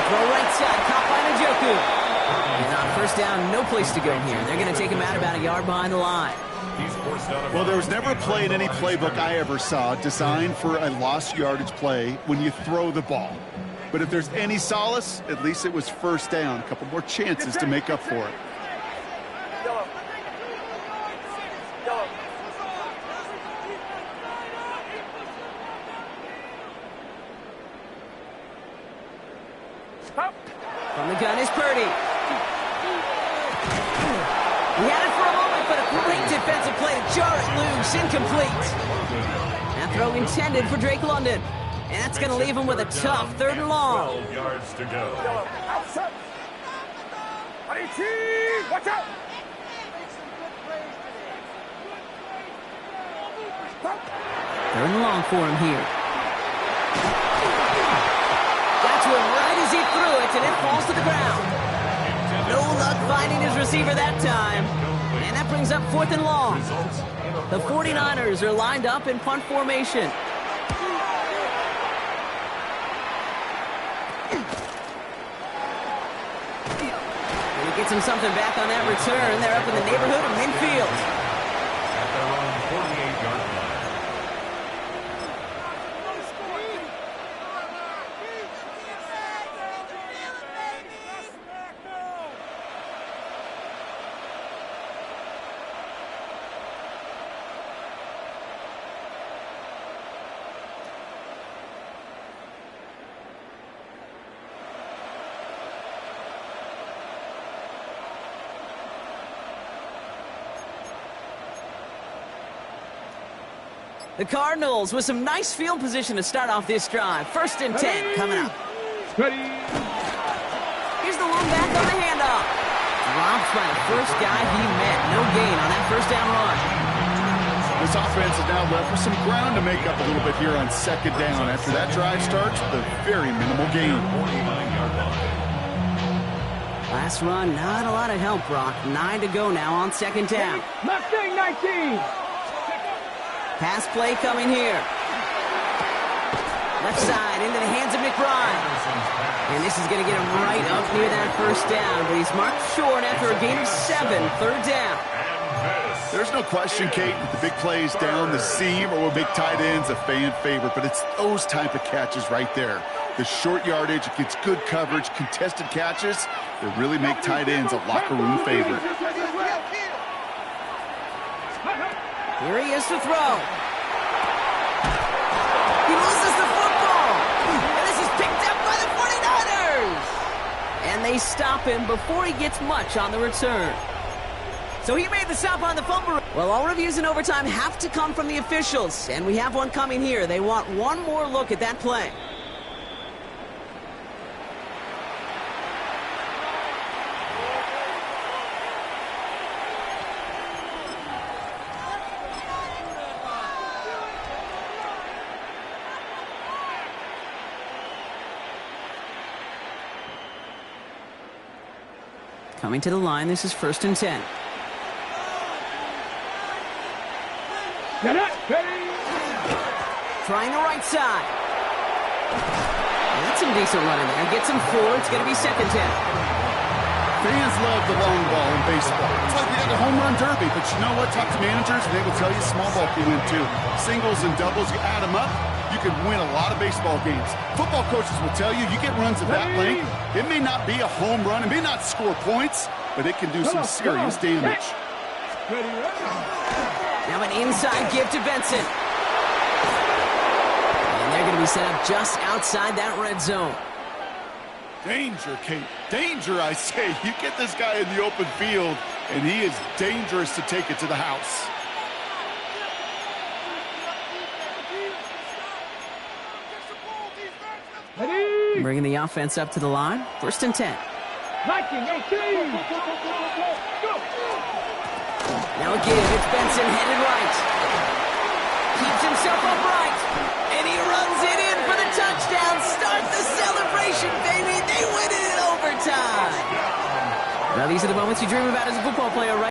Throw right side, caught by Njoku. And on first down, no place to go here. They're going to take him out about a yard behind the line. Well, there was never a play in any playbook I ever saw designed for a lost yardage play when you throw the ball. But if there's any solace, at least it was first down. A couple more chances to make up for it. From the gun is Purdy. He had it for a moment, but a great defensive play to jar it loose. Incomplete. That throw intended for Drake London. And that's going to leave him with a tough 3rd and long. 12 yards to go. Watch out! 3rd and long for him here. Got to him right as he threw it, and it falls to the ground. No luck finding his receiver that time. And that brings up 4th and long. The 49ers are lined up in punt formation. And he gets him something back on that return. They're up in the neighborhood of midfield. At their own 48-yard line. The Cardinals with some nice field position to start off this drive. 1st and 10 coming up. Ready. Here's the one back on the handoff. Dropped by the first guy he met. No gain on that 1st down run. This offense is now left with some ground to make up a little bit here on 2nd down. After that drive starts with a very minimal gain. 49-yard line. Last run, not a lot of help, Brock. 9 to go now on 2nd down. Mustang 19. Pass play coming here. Left side into the hands of McBride. And this is going to get him right up near that 1st down. But he's marked short after a gain of 7. 3rd down. There's no question, Kate, that the big plays down the seam or with big tight ends a fan favorite. But it's those type of catches right there. The short yardage, it gets good coverage, contested catches that really make tight ends a locker room favorite. Here he is to throw. He loses the football. And this is picked up by the 49ers. And they stop him before he gets much on the return. So he made the stop on the fumble. Well, all reviews in overtime have to come from the officials. And we have one coming here. They want one more look at that play. Coming to the line, this is 1st and 10. Get it. Ready. Trying the right side. That's some decent running there. Gets him 4. It's going to be 2nd 10. Fans love the long ball in baseball. It's like we got the home run derby. But you know what? Talk to managers, and they will tell you small ball can win too. Singles and doubles, you add them up, you can win a lot of baseball games. Football coaches will tell you, you get runs of that length, it may not be a home run, it may not score points, but it can do some serious damage. Now an inside give to Benson. And they're going to be set up just outside that red zone. Danger, Kate. Danger, I say. You get this guy in the open field, and he is dangerous to take it to the house. Bringing the offense up to the line. 1st and 10. 19-18. Now a give. It's Benson headed right. Keeps himself upright. And he runs it in for the touchdown. Start the celebration, baby. They win it in overtime. Now these are the moments you dream about as a football player, right?